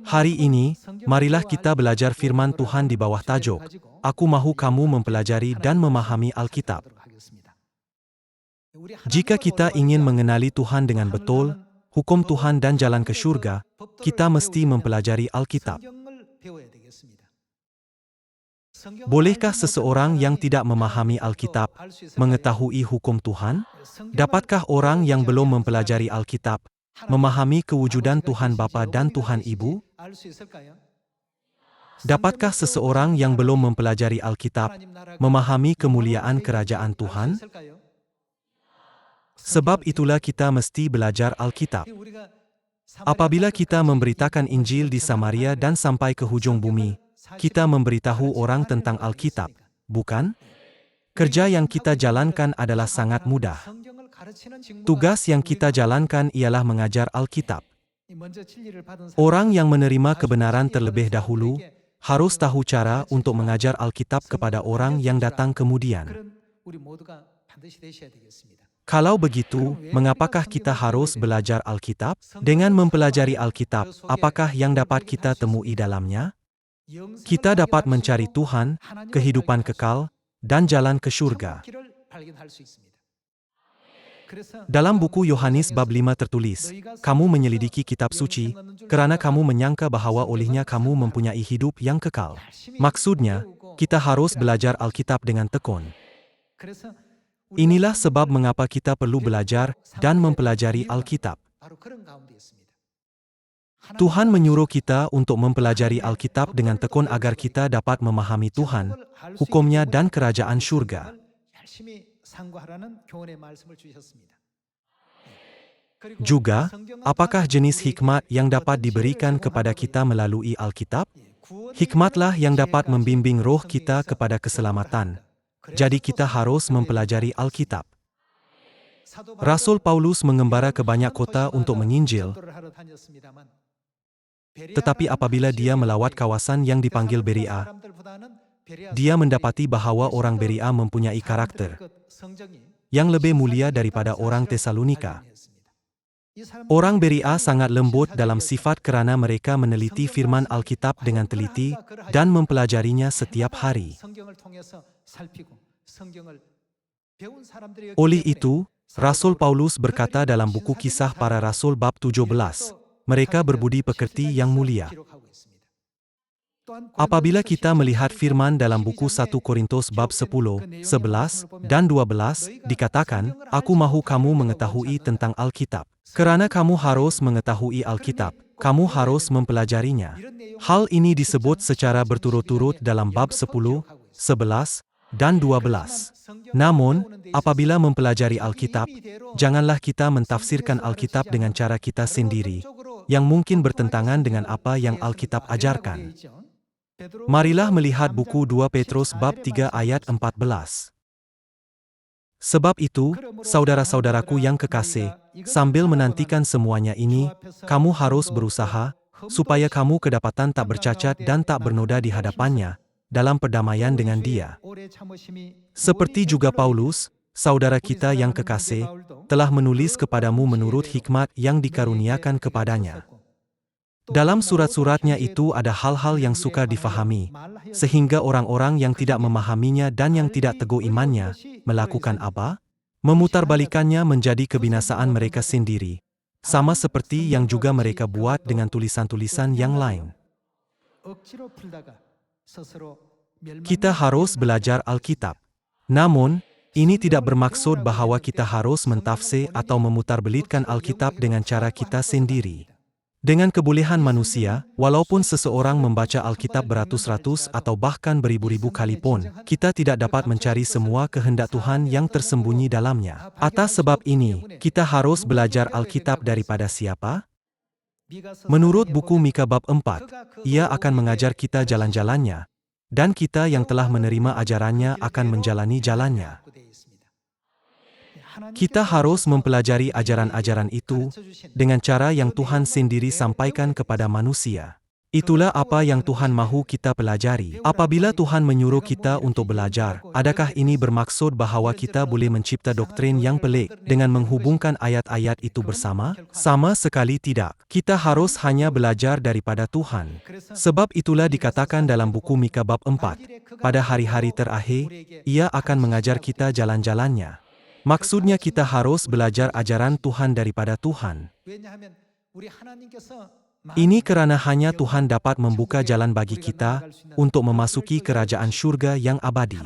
Hari ini, marilah kita belajar firman Tuhan di bawah tajuk, Aku mahu kamu mempelajari dan memahami Alkitab. Jika kita ingin mengenali Tuhan dengan betul, hukum Tuhan dan jalan ke surga, kita mesti mempelajari Alkitab. Bolehkah seseorang yang tidak memahami Alkitab mengetahui hukum Tuhan? Dapatkah orang yang belum mempelajari Alkitab memahami kewujudan Tuhan Bapa dan Tuhan Ibu? Dapatkah seseorang yang belum mempelajari Alkitab memahami kemuliaan kerajaan Tuhan? Sebab itulah kita mesti belajar Alkitab. Apabila kita memberitakan Injil di Samaria dan sampai ke hujung bumi, kita memberitahu orang tentang Alkitab, bukan? Kerja yang kita jalankan adalah sangat mudah. Tugas yang kita jalankan ialah mengajar Alkitab. Orang yang menerima kebenaran terlebih dahulu harus tahu cara untuk mengajar Alkitab kepada orang yang datang kemudian. Kalau begitu, mengapakah kita harus belajar Alkitab? Dengan mempelajari Alkitab, apakah yang dapat kita temui dalamnya? Kita dapat mencari Tuhan, kehidupan kekal, dan jalan ke surga. Dalam buku Yohanes bab 5 tertulis, kamu menyelidiki kitab suci, karena kamu menyangka bahwa olehnya kamu mempunyai hidup yang kekal. Maksudnya, kita harus belajar Alkitab dengan tekun. Inilah sebab mengapa kita perlu belajar dan mempelajari Alkitab. Tuhan menyuruh kita untuk mempelajari Alkitab dengan tekun agar kita dapat memahami Tuhan, hukum-Nya dan kerajaan surga. Juga, apakah jenis hikmat yang dapat diberikan kepada kita melalui Alkitab? Hikmatlah yang dapat membimbing roh kita kepada keselamatan. Jadi kita harus mempelajari Alkitab. Rasul Paulus mengembara ke banyak kota untuk menginjil, tetapi apabila dia melawat kawasan yang dipanggil Berea, dia mendapati bahwa orang Berea mempunyai karakter yang lebih mulia daripada orang Tesalonika. Orang Berea sangat lembut dalam sifat karena mereka meneliti firman Alkitab dengan teliti dan mempelajarinya setiap hari. Oleh itu, Rasul Paulus berkata dalam buku Kisah Para Rasul bab 17, mereka berbudi pekerti yang mulia. Apabila kita melihat firman dalam buku 1 Korintus bab 10, 11, dan 12, dikatakan, Aku mahu kamu mengetahui tentang Alkitab. Karena kamu harus mengetahui Alkitab, kamu harus mempelajarinya. Hal ini disebut secara berturut-turut dalam bab 10, 11, dan 12. Namun, apabila mempelajari Alkitab, janganlah kita mentafsirkan Alkitab dengan cara kita sendiri, yang mungkin bertentangan dengan apa yang Alkitab ajarkan. Marilah melihat buku 2 Petrus bab 3 ayat 14. Sebab itu, saudara-saudaraku yang kekasih, sambil menantikan semuanya ini, kamu harus berusaha, supaya kamu kedapatan tak bercacat dan tak bernoda di hadapannya, dalam perdamaian dengan Dia. Seperti juga Paulus, saudara kita yang kekasih, telah menulis kepadamu menurut hikmat yang dikaruniakan kepadanya. Dalam surat-suratnya itu ada hal-hal yang sukar difahami, sehingga orang-orang yang tidak memahaminya dan yang tidak teguh imannya, melakukan apa? Memutarbalikannya menjadi kebinasaan mereka sendiri, sama seperti yang juga mereka buat dengan tulisan-tulisan yang lain. Kita harus belajar Alkitab. Namun, ini tidak bermaksud bahwa kita harus mentafsir atau memutarbelitkan Alkitab dengan cara kita sendiri. Dengan kebolehan manusia, walaupun seseorang membaca Alkitab beratus-ratus atau bahkan beribu-ribu kali pun, kita tidak dapat mencari semua kehendak Tuhan yang tersembunyi dalamnya. Atas sebab ini, kita harus belajar Alkitab daripada siapa? Menurut buku Mika bab 4, Ia akan mengajar kita jalan-jalannya, dan kita yang telah menerima ajarannya akan menjalani jalannya. Kita harus mempelajari ajaran-ajaran itu dengan cara yang Tuhan sendiri sampaikan kepada manusia. Itulah apa yang Tuhan mahu kita pelajari. Apabila Tuhan menyuruh kita untuk belajar, adakah ini bermaksud bahwa kita boleh mencipta doktrin yang pelik dengan menghubungkan ayat-ayat itu bersama? Sama sekali tidak. Kita harus hanya belajar daripada Tuhan. Sebab itulah dikatakan dalam buku Mika bab 4, pada hari-hari terakhir, Ia akan mengajar kita jalan-jalannya. Maksudnya kita harus belajar ajaran Tuhan daripada Tuhan. Ini karena hanya Tuhan dapat membuka jalan bagi kita untuk memasuki kerajaan surga yang abadi.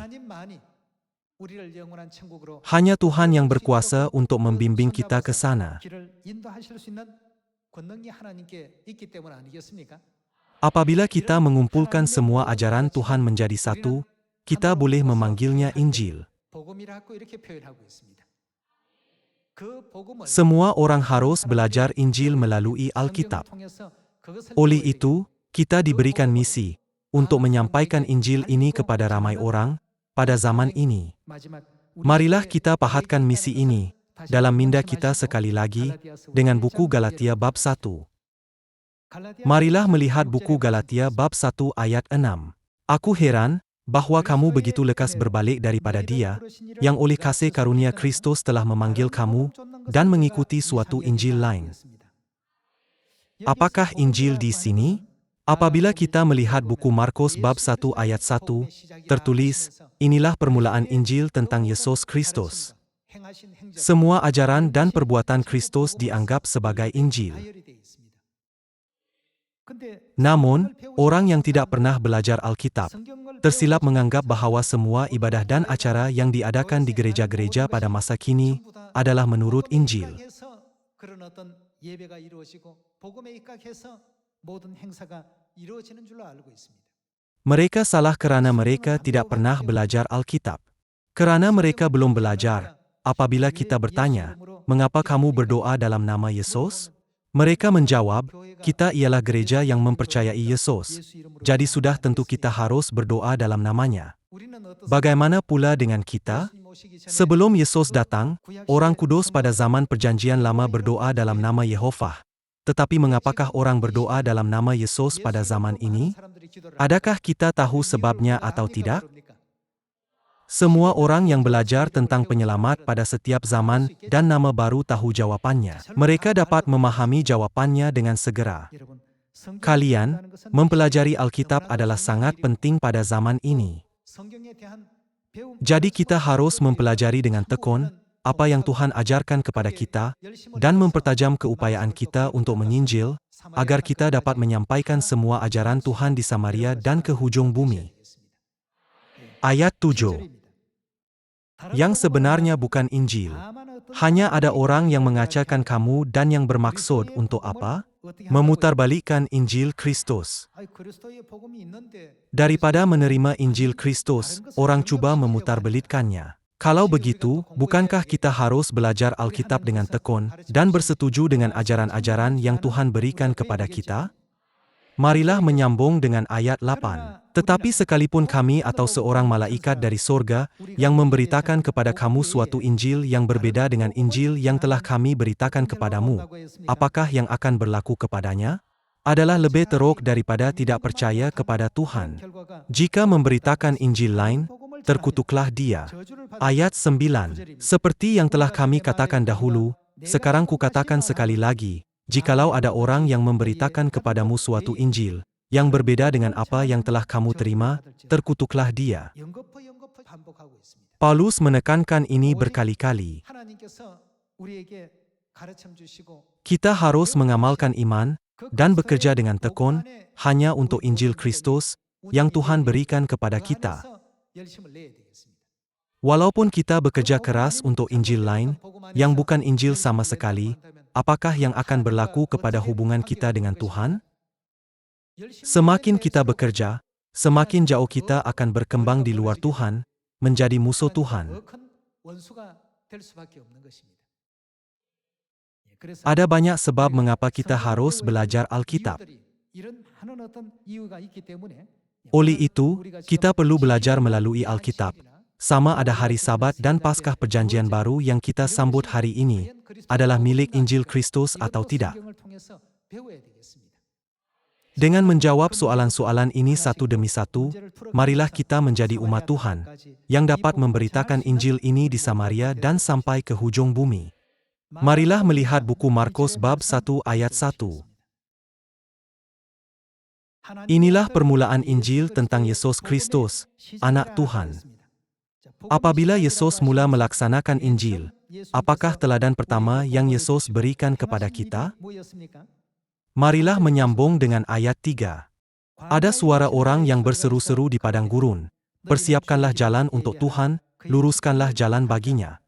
Hanya Tuhan yang berkuasa untuk membimbing kita ke sana. Apabila kita mengumpulkan semua ajaran Tuhan menjadi satu, kita boleh memanggilnya Injil. Semua orang harus belajar Injil melalui Alkitab. Oleh itu, kita diberikan misi untuk menyampaikan Injil ini kepada ramai orang pada zaman ini. Marilah kita pahatkan misi ini dalam minda kita sekali lagi dengan buku Galatia bab 1. Marilah melihat buku Galatia bab 1 ayat 6. Aku heran bahwa kamu begitu lekas berbalik daripada Dia, yang oleh kasih karunia Kristus telah memanggil kamu, dan mengikuti suatu Injil lain. Apakah Injil di sini? Apabila kita melihat buku Markus bab 1 ayat 1, tertulis, inilah permulaan Injil tentang Yesus Kristus. Semua ajaran dan perbuatan Kristus dianggap sebagai Injil. Namun, orang yang tidak pernah belajar Alkitab tersilap menganggap bahwa semua ibadah dan acara yang diadakan di gereja-gereja pada masa kini adalah menurut Injil. Mereka salah karena mereka tidak pernah belajar Alkitab. Karena mereka belum belajar, apabila kita bertanya, "Mengapa kamu berdoa dalam nama Yesus?" Mereka menjawab, "Kita ialah gereja yang mempercayai Yesus. Jadi sudah tentu kita harus berdoa dalam namanya." Bagaimana pula dengan kita? Sebelum Yesus datang, orang kudus pada zaman Perjanjian Lama berdoa dalam nama Yehova. Tetapi mengapakah orang berdoa dalam nama Yesus pada zaman ini? Adakah kita tahu sebabnya atau tidak? Semua orang yang belajar tentang penyelamat pada setiap zaman dan nama baru tahu jawabannya. Mereka dapat memahami jawabannya dengan segera. Kalian, mempelajari Alkitab adalah sangat penting pada zaman ini. Jadi kita harus mempelajari dengan tekun apa yang Tuhan ajarkan kepada kita dan mempertajam keupayaan kita untuk menginjil, agar kita dapat menyampaikan semua ajaran Tuhan di Samaria dan ke hujung bumi. Ayat 7. Yang sebenarnya bukan Injil. Hanya ada orang yang mengacaukan kamu dan yang bermaksud untuk apa? Memutarbalikkan Injil Kristus. Daripada menerima Injil Kristus, orang cuba memutarbalikkannya. Kalau begitu, bukankah kita harus belajar Alkitab dengan tekun dan bersetuju dengan ajaran-ajaran yang Tuhan berikan kepada kita? Marilah menyambung dengan ayat 8. Tetapi sekalipun kami atau seorang malaikat dari sorga yang memberitakan kepada kamu suatu Injil yang berbeda dengan Injil yang telah kami beritakan kepadamu, apakah yang akan berlaku kepadanya? Adalah lebih teruk daripada tidak percaya kepada Tuhan. Jika memberitakan Injil lain, terkutuklah dia. Ayat 9. Seperti yang telah kami katakan dahulu, sekarang kukatakan sekali lagi, jikalau ada orang yang memberitakan kepadamu suatu Injil yang berbeda dengan apa yang telah kamu terima, terkutuklah dia. Paulus menekankan ini berkali-kali. Kita harus mengamalkan iman dan bekerja dengan tekun hanya untuk Injil Kristus yang Tuhan berikan kepada kita. Walaupun kita bekerja keras untuk Injil lain yang bukan Injil sama sekali, apakah yang akan berlaku kepada hubungan kita dengan Tuhan? Semakin kita bekerja, semakin jauh kita akan berkembang di luar Tuhan, menjadi musuh Tuhan. Ada banyak sebab mengapa kita harus belajar Alkitab. Oleh itu, kita perlu belajar melalui Alkitab, sama ada hari Sabat dan Paskah Perjanjian Baru yang kita sambut hari ini, adalah milik Injil Kristus atau tidak? Dengan menjawab soalan-soalan ini satu demi satu, marilah kita menjadi umat Tuhan, yang dapat memberitakan Injil ini di Samaria dan sampai ke hujung bumi. Marilah melihat buku Markus bab 1 ayat 1. Inilah permulaan Injil tentang Yesus Kristus, Anak Tuhan. Apabila Yesus mula melaksanakan Injil, apakah teladan pertama yang Yesus berikan kepada kita? Marilah menyambung dengan ayat 3. Ada suara orang yang berseru-seru di padang gurun, "Persiapkanlah jalan untuk Tuhan, luruskanlah jalan baginya."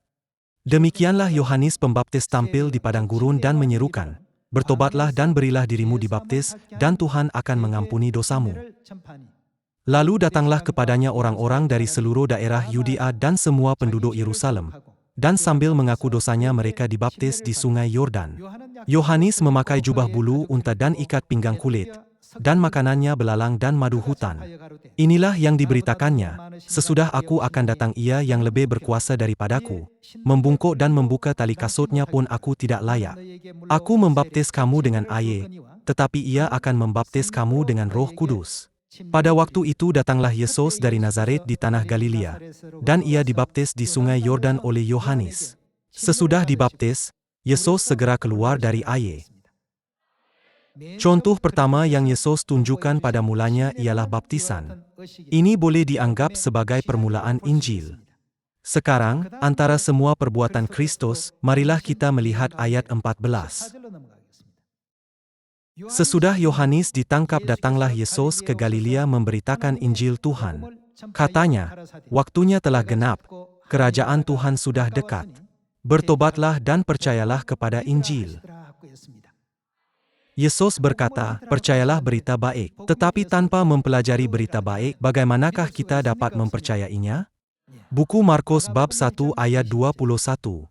Demikianlah Yohanes Pembaptis tampil di padang gurun dan menyerukan, "Bertobatlah dan berilah dirimu dibaptis, dan Tuhan akan mengampuni dosamu." Lalu datanglah kepadanya orang-orang dari seluruh daerah Yudea dan semua penduduk Yerusalem, dan sambil mengaku dosanya mereka dibaptis di sungai Yordan. Yohanes memakai jubah bulu unta dan ikat pinggang kulit, dan makanannya belalang dan madu hutan. Inilah yang diberitakannya, "Sesudah aku akan datang Ia yang lebih berkuasa daripadaku. Membungkuk dan membuka tali kasutnya pun aku tidak layak. Aku membaptis kamu dengan air, tetapi Ia akan membaptis kamu dengan Roh Kudus." Pada waktu itu datanglah Yesus dari Nazaret di tanah Galilea, dan Ia dibaptis di sungai Yordan oleh Yohanes. Sesudah dibaptis, Yesus segera keluar dari air. Contoh pertama yang Yesus tunjukkan pada mulanya ialah baptisan. Ini boleh dianggap sebagai permulaan Injil. Sekarang, antara semua perbuatan Kristus, marilah kita melihat ayat 14. Sesudah Yohanes ditangkap datanglah Yesus ke Galilea memberitakan Injil Tuhan. Katanya, "Waktunya telah genap, kerajaan Tuhan sudah dekat. Bertobatlah dan percayalah kepada Injil." Yesus berkata, "Percayalah berita baik." Tetapi tanpa mempelajari berita baik, bagaimanakah kita dapat mempercayainya? Buku Markus bab 1 ayat 21.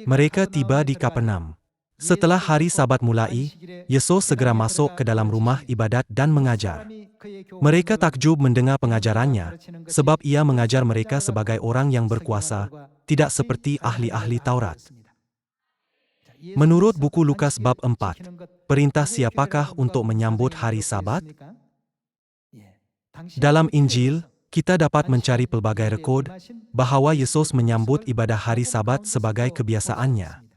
Mereka tiba di Kapernaum. Setelah hari Sabat mulai, Yesus segera masuk ke dalam rumah ibadat dan mengajar. Mereka takjub mendengar pengajarannya, sebab Ia mengajar mereka sebagai orang yang berkuasa, tidak seperti ahli-ahli Taurat. Menurut buku Lukas bab 4, perintah siapakah untuk menyambut hari Sabat? Dalam Injil, kita dapat mencari pelbagai rekod bahwa Yesus menyambut ibadah hari Sabat sebagai kebiasaannya.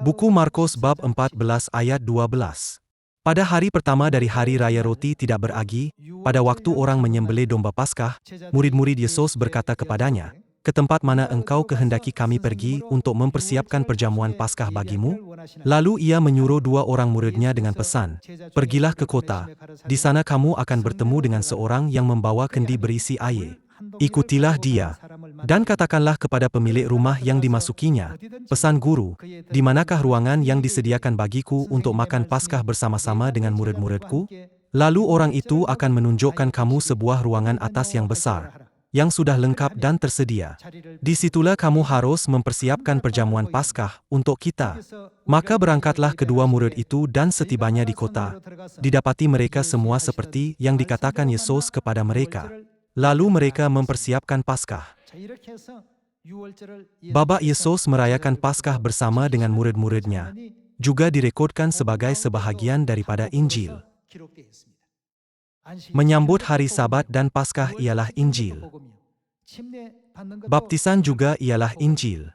Buku Markus bab 14 ayat 12. Pada hari pertama dari hari raya roti tidak beragi, pada waktu orang menyembelih domba Paskah, murid-murid Yesus berkata kepadanya, "Ke tempat mana engkau kehendaki kami pergi untuk mempersiapkan perjamuan Paskah bagimu?" Lalu Ia menyuruh 2 orang muridnya dengan pesan, "Pergilah ke kota, di sana kamu akan bertemu dengan seorang yang membawa kendi berisi air. Ikutilah dia, dan katakanlah kepada pemilik rumah yang dimasukinya, 'Pesan Guru, di manakah ruangan yang disediakan bagiku untuk makan Paskah bersama-sama dengan murid-muridku?' Lalu orang itu akan menunjukkan kamu sebuah ruangan atas yang besar, yang sudah lengkap dan tersedia. Disitulah kamu harus mempersiapkan perjamuan Paskah untuk kita." Maka berangkatlah kedua murid itu dan setibanya di kota, didapati mereka semua seperti yang dikatakan Yesus kepada mereka. Lalu mereka mempersiapkan Paskah. Babak Yesus merayakan Paskah bersama dengan murid-muridnya, juga direkodkan sebagai sebahagian daripada Injil. Menyambut hari Sabat dan Paskah ialah Injil. Baptisan juga ialah Injil.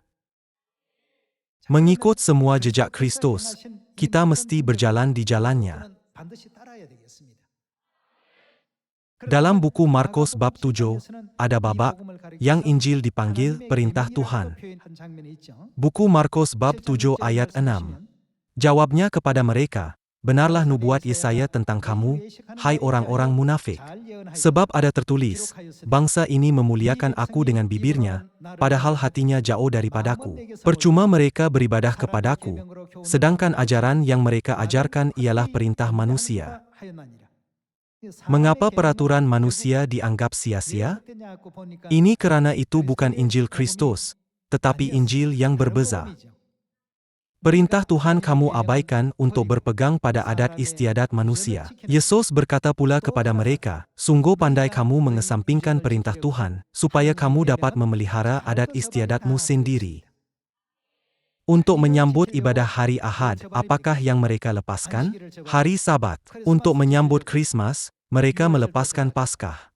Mengikut semua jejak Kristus, kita mesti berjalan di jalannya. Dalam buku Markus bab 7, ada babak yang Injil dipanggil perintah Tuhan. Buku Markus bab 7 ayat 6. Jawabnya kepada mereka, "Benarlah nubuat Yesaya tentang kamu, hai orang-orang munafik. Sebab ada tertulis, bangsa ini memuliakan aku dengan bibirnya, padahal hatinya jauh daripadaku. Percuma mereka beribadah kepadaku, sedangkan ajaran yang mereka ajarkan ialah perintah manusia." Mengapa peraturan manusia dianggap sia-sia? Ini karena itu bukan Injil Kristus, tetapi Injil yang berbeza. Perintah Tuhan kamu abaikan untuk berpegang pada adat istiadat manusia. Yesus berkata pula kepada mereka, sungguh pandai kamu mengesampingkan perintah Tuhan, supaya kamu dapat memelihara adat istiadatmu sendiri. Untuk menyambut ibadah hari Ahad, apakah yang mereka lepaskan? Hari Sabat. Untuk menyambut Krismas, mereka melepaskan Paskah.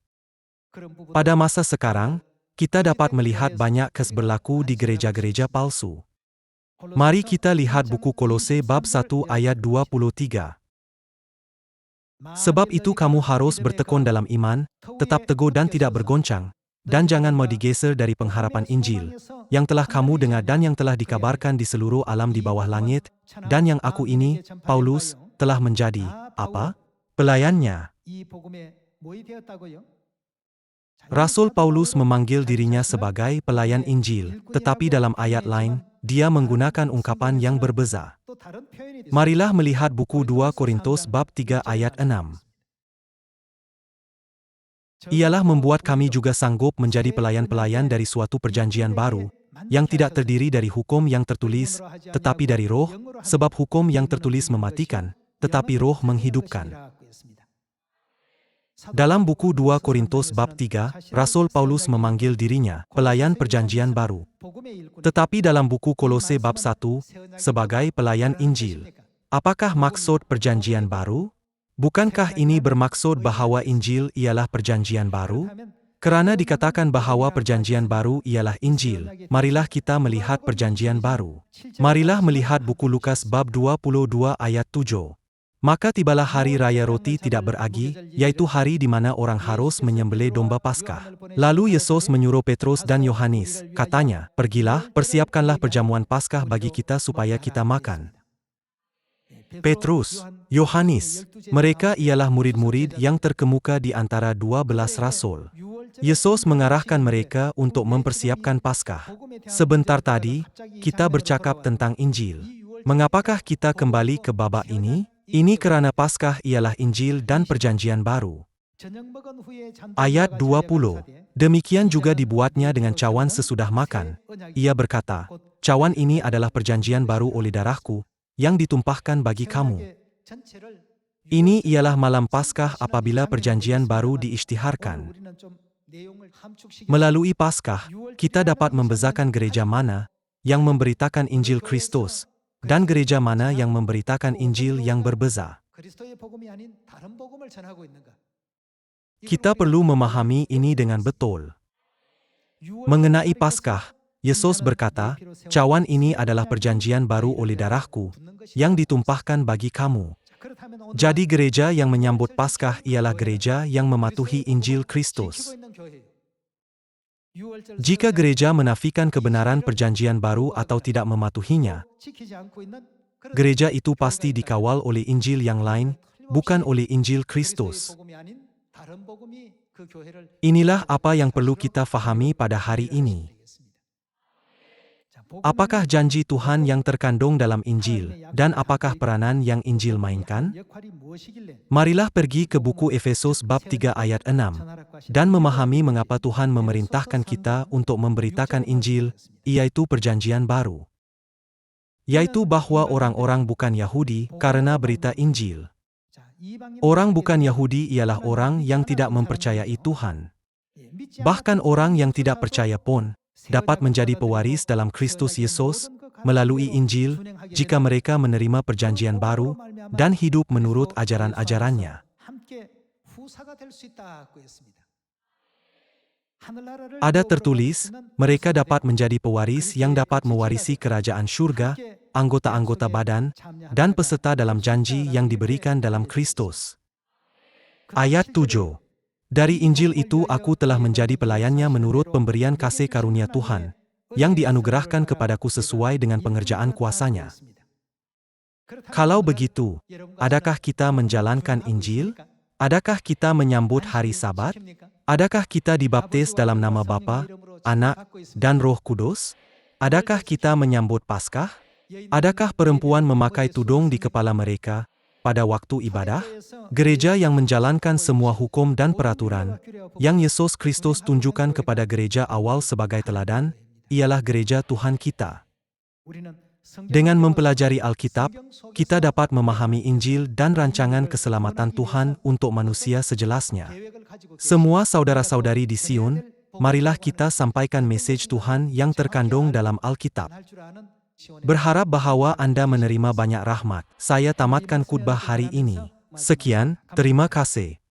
Pada masa sekarang, kita dapat melihat banyak kes berlaku di gereja-gereja palsu. Mari kita lihat buku Kolose bab 1 ayat 23. Sebab itu kamu harus bertekun dalam iman, tetap teguh dan tidak bergoncang, dan jangan mau digeser dari pengharapan Injil, yang telah kamu dengar dan yang telah dikabarkan di seluruh alam di bawah langit, dan yang aku ini, Paulus, telah menjadi, apa? Pelayannya. Rasul Paulus memanggil dirinya sebagai pelayan Injil, tetapi dalam ayat lain, dia menggunakan ungkapan yang berbeza. Marilah melihat buku 2 Korintus bab 3 ayat 6. Ialah membuat kami juga sanggup menjadi pelayan-pelayan dari suatu perjanjian baru, yang tidak terdiri dari hukum yang tertulis, tetapi dari roh, sebab hukum yang tertulis mematikan, tetapi roh menghidupkan. Dalam buku 2 Korintus bab 3, Rasul Paulus memanggil dirinya pelayan perjanjian baru. Tetapi dalam buku Kolose bab 1, sebagai pelayan Injil. Apakah maksud perjanjian baru? Bukankah ini bermaksud bahwa Injil ialah perjanjian baru? Kerana dikatakan bahwa perjanjian baru ialah Injil, marilah kita melihat perjanjian baru. Marilah melihat buku Lukas bab 22 ayat 7. Maka tibalah hari raya roti tidak beragi, yaitu hari di mana orang harus menyembelih domba Paskah. Lalu Yesus menyuruh Petrus dan Yohanes, katanya, pergilah, persiapkanlah perjamuan Paskah bagi kita supaya kita makan. Petrus, Yohanes, mereka ialah murid-murid yang terkemuka di antara 12 rasul. Yesus mengarahkan mereka untuk mempersiapkan Paskah. Sebentar tadi, kita bercakap tentang Injil. Mengapakah kita kembali ke babak ini? Ini kerana Paskah ialah Injil dan Perjanjian Baru. Ayat 20. Demikian juga dibuatnya dengan cawan sesudah makan. Ia berkata, cawan ini adalah perjanjian baru oleh darahku, yang ditumpahkan bagi kamu. Ini ialah malam Paskah apabila perjanjian baru diisytiharkan. Melalui Paskah, kita dapat membezakan gereja mana yang memberitakan Injil Kristus, dan gereja mana yang memberitakan Injil yang berbeza. Kita perlu memahami ini dengan betul. Mengenai Paskah, Yesus berkata, cawan ini adalah perjanjian baru oleh darahku, yang ditumpahkan bagi kamu. Jadi gereja yang menyambut Paskah ialah gereja yang mematuhi Injil Kristus. Jika gereja menafikan kebenaran perjanjian baru atau tidak mematuhinya, gereja itu pasti dikawal oleh Injil yang lain, bukan oleh Injil Kristus. Inilah apa yang perlu kita fahami pada hari ini. Apakah janji Tuhan yang terkandung dalam Injil, dan apakah peranan yang Injil mainkan? Marilah pergi ke buku Efesus bab 3 ayat 6, dan memahami mengapa Tuhan memerintahkan kita untuk memberitakan Injil, yaitu perjanjian baru. Yaitu bahwa orang-orang bukan Yahudi karena berita Injil. Orang bukan Yahudi ialah orang yang tidak mempercayai Tuhan. Bahkan orang yang tidak percaya pun dapat menjadi pewaris dalam Kristus Yesus melalui Injil jika mereka menerima perjanjian baru dan hidup menurut ajaran-ajarannya. Ada tertulis, mereka dapat menjadi pewaris yang dapat mewarisi kerajaan syurga, anggota-anggota badan, dan peserta dalam janji yang diberikan dalam Kristus. Ayat 7. Dari Injil itu aku telah menjadi pelayannya menurut pemberian kasih karunia Tuhan, yang dianugerahkan kepadaku sesuai dengan pengerjaan kuasanya. Kalau begitu, adakah kita menjalankan Injil? Adakah kita menyambut hari Sabat? Adakah kita dibaptis dalam nama Bapa, Anak, dan Roh Kudus? Adakah kita menyambut Paskah? Adakah perempuan memakai tudung di kepala mereka pada waktu ibadah? Gereja yang menjalankan semua hukum dan peraturan yang Yesus Kristus tunjukkan kepada gereja awal sebagai teladan, ialah gereja Tuhan kita. Dengan mempelajari Alkitab, kita dapat memahami Injil dan rancangan keselamatan Tuhan untuk manusia sejelasnya. Semua saudara-saudari di Sion, marilah kita sampaikan mesej Tuhan yang terkandung dalam Alkitab. Berharap bahwa Anda menerima banyak rahmat. Saya tamatkan khutbah hari ini. Sekian, terima kasih.